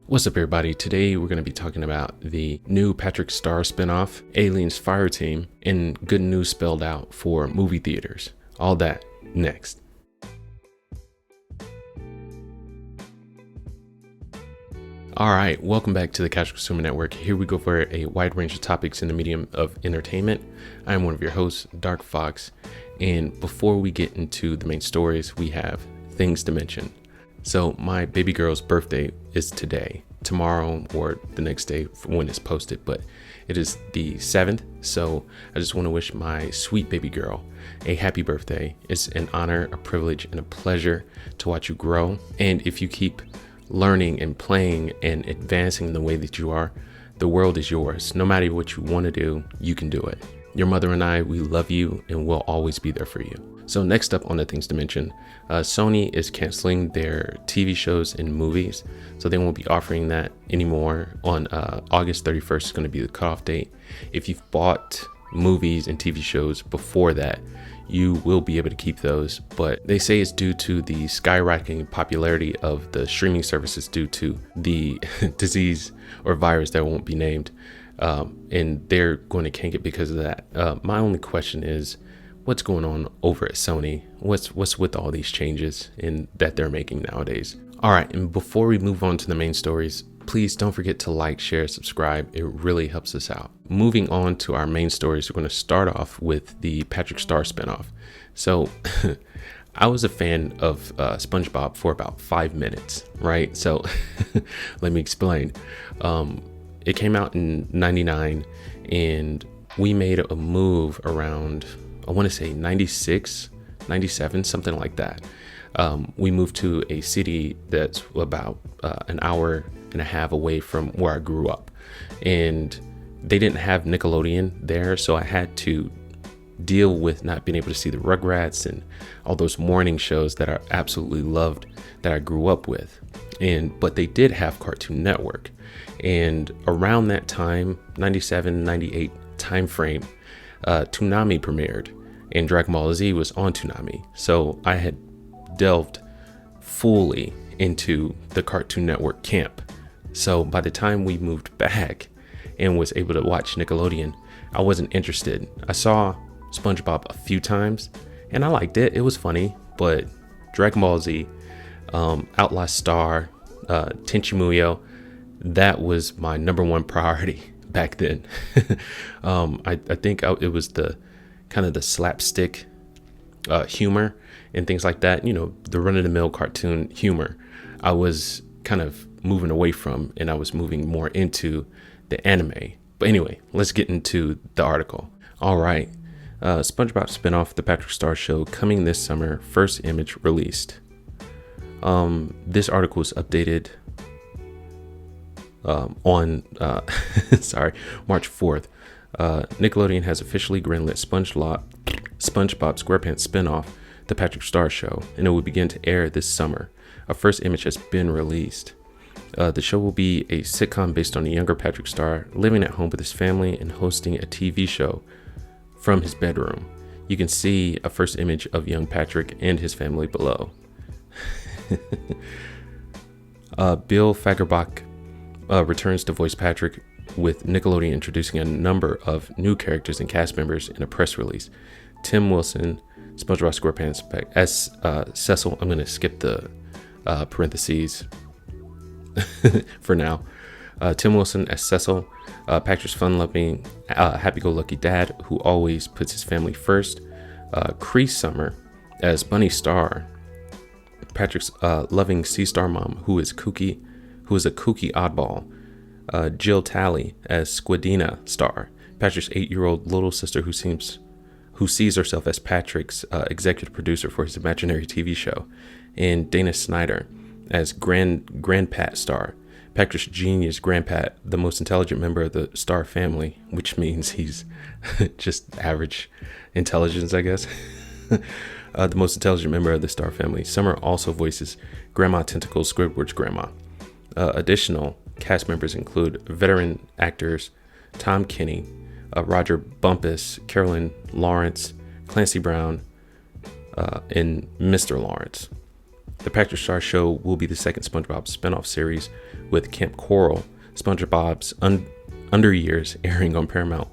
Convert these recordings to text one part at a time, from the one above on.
What's up, everybody? Today we're going to be talking about the new Patrick Star spinoff, Aliens Fireteam, and good news spelled out for movie theaters. All that next. All right, welcome back to the Casual Consumer Network. Here we go for a wide range of topics in the medium of entertainment. I'm one of your hosts, Dark Fox, and before we get into the main stories, we have things to mention. So my baby girl's birthday is today, tomorrow, or the next day when it's posted, but it is the 7th. So I just want to wish my sweet baby girl a happy birthday. It's an honor, a privilege, and a pleasure to watch you grow. And if you keep learning and playing and advancing in the way that you are, the world is yours. No matter what you want to do, you can do it. Your mother and I, we love you and we'll always be there for you. So next up on the things to mention, Sony is canceling their TV shows and movies. So they won't be offering that anymore. On August 31st is going to be the cutoff date. If you've bought movies and TV shows before that, you will be able to keep those, but they say it's due to the skyrocketing popularity of the streaming services due to the disease or virus that won't be named, and they're going to cank it because of that. My only question is, what's going on over at Sony? What's with all these changes that they're making nowadays? All right, and before we move on to the main stories, please don't forget to like, share, subscribe. It really helps us out. Moving on to our main stories, we're going to start off with the Patrick Star spinoff. So I was a fan of Spongebob for about 5 minutes, right? So let me explain. It came out in 99 and we made a move around, I want to say 96, 97, something like that. We moved to a city that's about an hour and a half away from where I grew up, and they didn't have Nickelodeon there, so I had to deal with not being able to see the Rugrats and all those morning shows that I absolutely loved that I grew up with. But they did have Cartoon Network, and around that time, 97, 98 time frame, Toonami premiered and Dragon Ball Z was on Toonami. So I had delved fully into the Cartoon Network camp. So by the time we moved back and was able to watch Nickelodeon, I wasn't interested. I saw SpongeBob a few times and I liked it. It was funny, but Dragon Ball Z, Outlaw Star, Tenchi Muyo, that was my number one priority back then. I think it was the kind of the slapstick humor and things like that, the run-of-the-mill cartoon humor I was kind of moving away from, and I was moving more into the anime. But anyway, let's get into the article. All right, SpongeBob spinoff, The Patrick Star Show, coming this summer, first image released. This article was updated on March 4th. Nickelodeon has officially greenlit SpongeBob SquarePants spinoff, The Patrick Star Show, and it will begin to air this summer. A first image has been released. The show will be a sitcom based on a younger Patrick Star living at home with his family and hosting a TV show from his bedroom. You can see a first image of young Patrick and his family below. Bill Fagerbach returns to voice Patrick, with Nickelodeon introducing a number of new characters and cast members in a press release. Tim Wilson, SpongeBob SquarePants as Cecil. I'm going to skip the parentheses for now. Tim Wilson as Cecil, Patrick's fun-loving, happy-go-lucky dad who always puts his family first. Cree Summer as Bunny Star, Patrick's loving sea star mom who is a kooky oddball. Jill Talley as Squidina Star, Patrick's 8-year-old little sister who sees herself as Patrick's executive producer for his imaginary TV show. And Dana Snyder as Grandpat Star, Patrick's genius Grandpat, the most intelligent member of the Star family, which means he's just average intelligence, I guess. The most intelligent member of the Star family. Summer also voices Grandma Tentacles, Squidward's grandma. Additional cast members include veteran actors Tom Kenny, Roger Bumpus, Carolyn Lawrence, Clancy Brown, and Mr. Lawrence. The Patrick Star Show will be the second Spongebob spinoff series, with Camp Coral, Spongebob's Under Years, airing on Paramount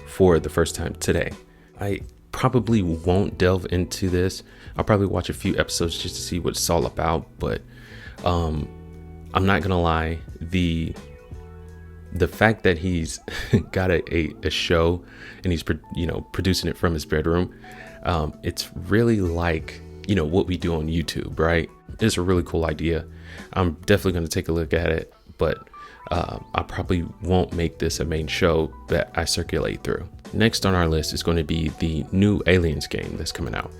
for the first time today. I probably won't delve into this. I'll probably watch a few episodes just to see what it's all about, but I'm not gonna lie, the fact that he's got a show and he's producing it from his bedroom, it's really like what we do on YouTube, right? It's a really cool idea. I'm definitely going to take a look at it, but I probably won't make this a main show that I circulate through. Next on our list is going to be the new Aliens game that's coming out.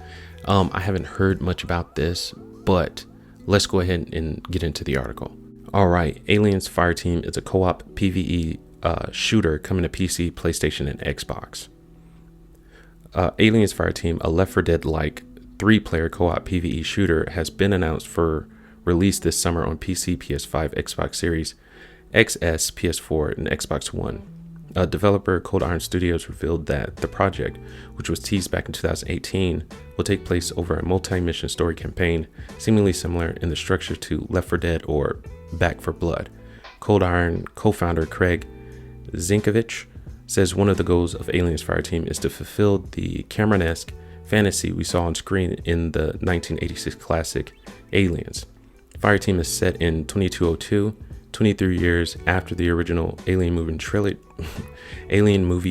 I haven't heard much about this, but let's go ahead and get into the article. All right, Aliens Fireteam is a co-op PvE shooter coming to PC, PlayStation, and Xbox. Aliens Fireteam, a Left 4 Dead-like 3-player co-op PvE shooter, has been announced for release this summer on PC, PS5, Xbox Series XS, PS4, and Xbox One. Developer Cold Iron Studios revealed that the project, which was teased back in 2018, will take place over a multi-mission story campaign, seemingly similar in the structure to Left 4 Dead or Back 4 Blood. Cold Iron co-founder Craig Zinkovich says one of the goals of Aliens Fireteam is to fulfill the Cameron-esque fantasy we saw on screen in the 1986 classic Aliens. Fireteam is set in 2202, 23 years after the original Alien movie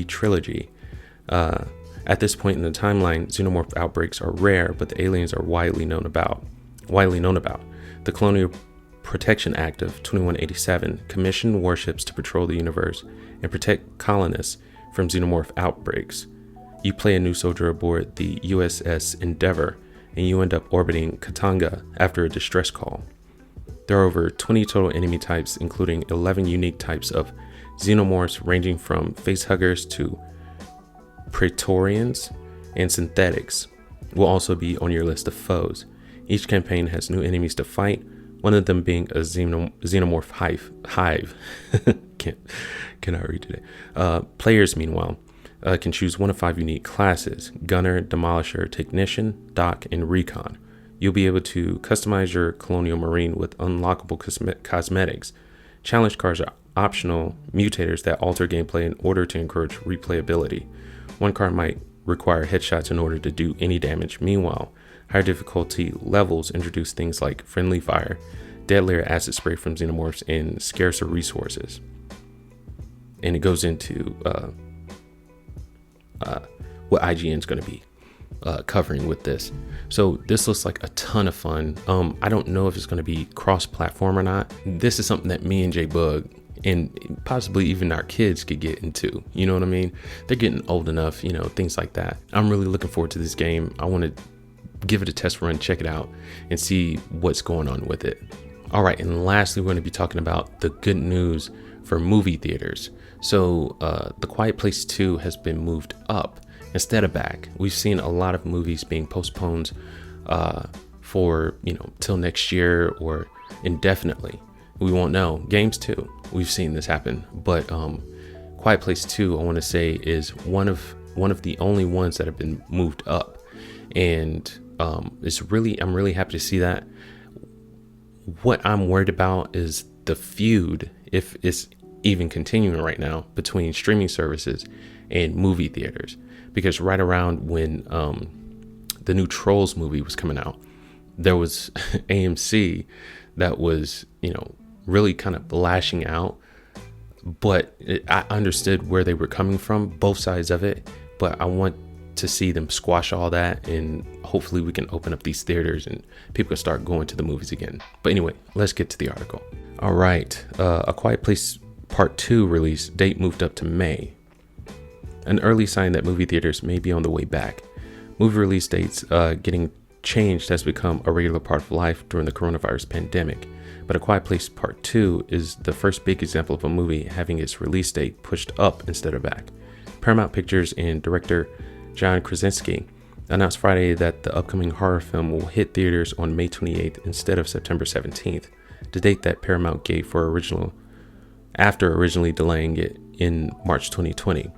trilogy. At this point in the timeline, xenomorph outbreaks are rare, but the aliens are widely known about. The Colonial Protection Act of 2187 commissioned warships to patrol the universe and protect colonists from xenomorph outbreaks. You play a new soldier aboard the USS Endeavour, and you end up orbiting Katanga after a distress call. There are over 20 total enemy types, including 11 unique types of xenomorphs ranging from facehuggers to Praetorians, and synthetics will also be on your list of foes. Each campaign has new enemies to fight, one of them being a xenomorph hive. Cannot read today. Players, meanwhile, can choose one of 5 unique classes: Gunner, Demolisher, Technician, Doc, and Recon. You'll be able to customize your Colonial Marine with unlockable cosmetics. Challenge cards are optional mutators that alter gameplay in order to encourage replayability. One card might require headshots in order to do any damage. Meanwhile, higher difficulty levels introduce things like friendly fire, deadlier acid spray from xenomorphs, and scarcer resources. And it goes into what IGN's going to be covering with this. So this looks like a ton of fun. I don't know if it's going to be cross-platform or not. This is something that me and Boog and possibly even our kids could get into. You know what I mean? They're getting old enough, things like that. I'm really looking forward to this game. I want to give it a test run, check it out, and see what's going on with it. All right, and lastly, we're going to be talking about the good news for movie theaters. So The Quiet Place 2 has been moved up instead of back. We've seen a lot of movies being postponed for till next year or indefinitely. We won't know. Games too. We've seen this happen, but Quiet Place 2, I want to say, is one of the only ones that have been moved up, and I'm really happy to see that. What I'm worried about is the feud, if it's even continuing right now, between streaming services and movie theaters, because right around when the new Trolls movie was coming out, there was AMC that was really kind of lashing out, but I understood where they were coming from, both sides of it, but I want to see them squash all that, and hopefully we can open up these theaters and people can start going to the movies again. But anyway, let's get to the article. All right, A Quiet Place Part 2 release date moved up to May. An early sign that movie theaters may be on the way back. Movie release dates getting changed has become a regular part of life during the coronavirus pandemic, but A Quiet Place Part 2 is the first big example of a movie having its release date pushed up instead of back. Paramount Pictures and director John Krasinski announced Friday that the upcoming horror film will hit theaters on May 28th instead of September 17th, the date that Paramount gave for after originally delaying it in March 2020.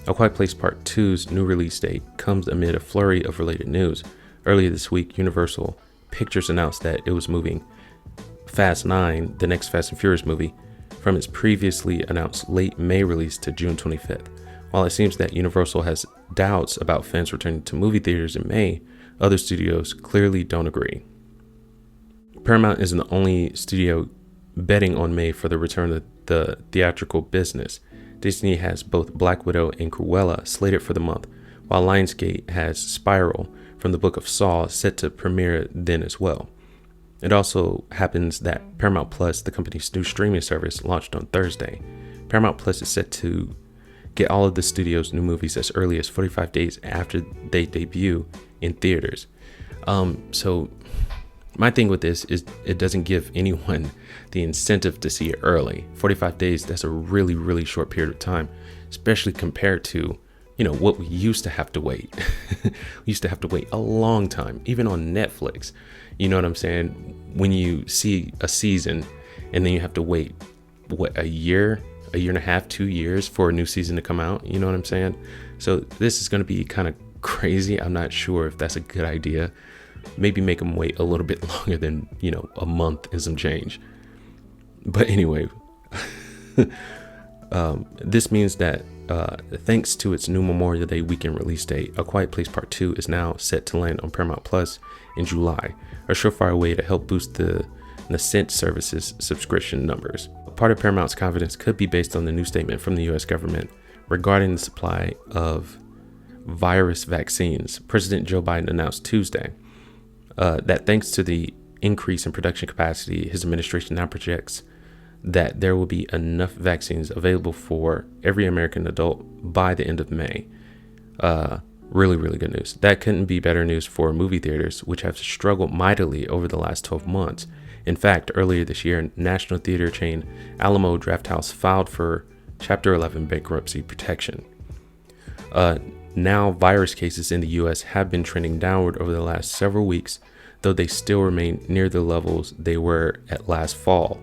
A Quiet Place Part 2's new release date comes amid a flurry of related news. Earlier this week, Universal Pictures announced that it was moving Fast 9, the next Fast and Furious movie, from its previously announced late May release to June 25th. While it seems that Universal has doubts about fans returning to movie theaters in May, other studios clearly don't agree. Paramount isn't the only studio betting on May for the return of the theatrical business. Disney has both Black Widow and Cruella slated for the month, while Lionsgate has Spiral from the Book of Saw set to premiere then as well. It also happens that Paramount Plus, the company's new streaming service, launched on Thursday. Paramount Plus is set to get all of the studio's new movies as early as 45 days after they debut in theaters. So my thing with this is it doesn't give anyone the incentive to see it early. 45 days, that's a really, really short period of time, especially compared to, what we used to have to wait. We used to have to wait a long time, even on Netflix. You know what I'm saying? When you see a season and then you have to wait, a year and a half, 2 years for a new season to come out. You know what I'm saying? So this is going to be kind of crazy. I'm not sure if that's a good idea. Maybe make them wait a little bit longer than, a month and some change. But anyway, this means that thanks to its new Memorial Day weekend release date, A Quiet Place Part 2 is now set to land on Paramount Plus in July, a surefire way to help boost the Nascent service's subscription numbers. Part of Paramount's confidence could be based on the new statement from the U.S. government regarding the supply of virus vaccines. President Joe Biden announced Tuesday that thanks to the increase in production capacity, his administration now projects that there will be enough vaccines available for every American adult by the end of May. Really, really good news. That couldn't be better news for movie theaters, which have struggled mightily over the last 12 months. In fact, earlier this year, national theater chain Alamo Drafthouse filed for Chapter 11 bankruptcy protection. Now, virus cases in the U.S. have been trending downward over the last several weeks, though they still remain near the levels they were at last fall.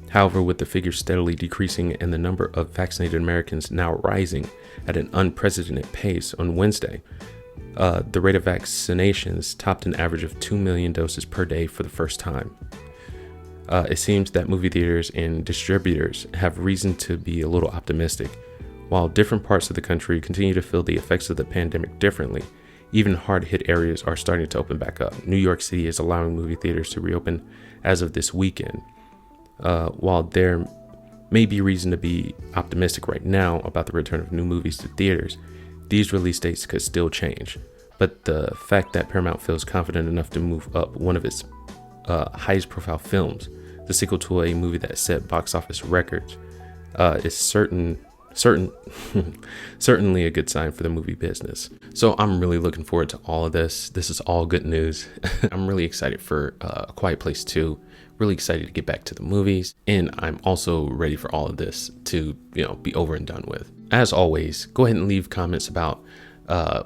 However, with the figures steadily decreasing and the number of vaccinated Americans now rising at an unprecedented pace on Wednesday, the rate of vaccinations topped an average of 2 million doses per day for the first time. It seems that movie theaters and distributors have reason to be a little optimistic. While different parts of the country continue to feel the effects of the pandemic differently, even hard-hit areas are starting to open back up. New York City is allowing movie theaters to reopen as of this weekend. While there may be reason to be optimistic right now about the return of new movies to theaters, these release dates could still change. But the fact that Paramount feels confident enough to move up one of its highest profile films, the sequel to a movie that set box office records, is certainly a good sign for the movie business. So I'm really looking forward to all of this. This is all good news. I'm really excited for A Quiet Place 2. Really excited to get back to the movies, and I'm also ready for all of this to be over and done with. As always, go ahead and leave comments about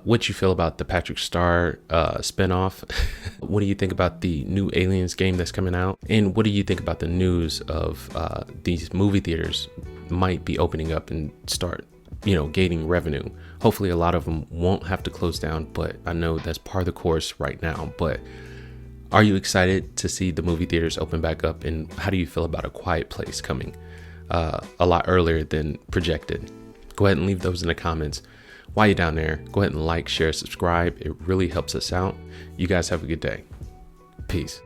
what you feel about the Patrick Star spinoff. What do you think about the new Aliens game that's coming out? And what do you think about the news of these movie theaters might be opening up and start, gaining revenue? Hopefully a lot of them won't have to close down, but I know that's part of the course right now. But are you excited to see the movie theaters open back up? And how do you feel about A Quiet Place coming a lot earlier than projected? Go ahead and leave those in the comments. While you're down there, go ahead and like, share, subscribe. It really helps us out. You guys have a good day. Peace.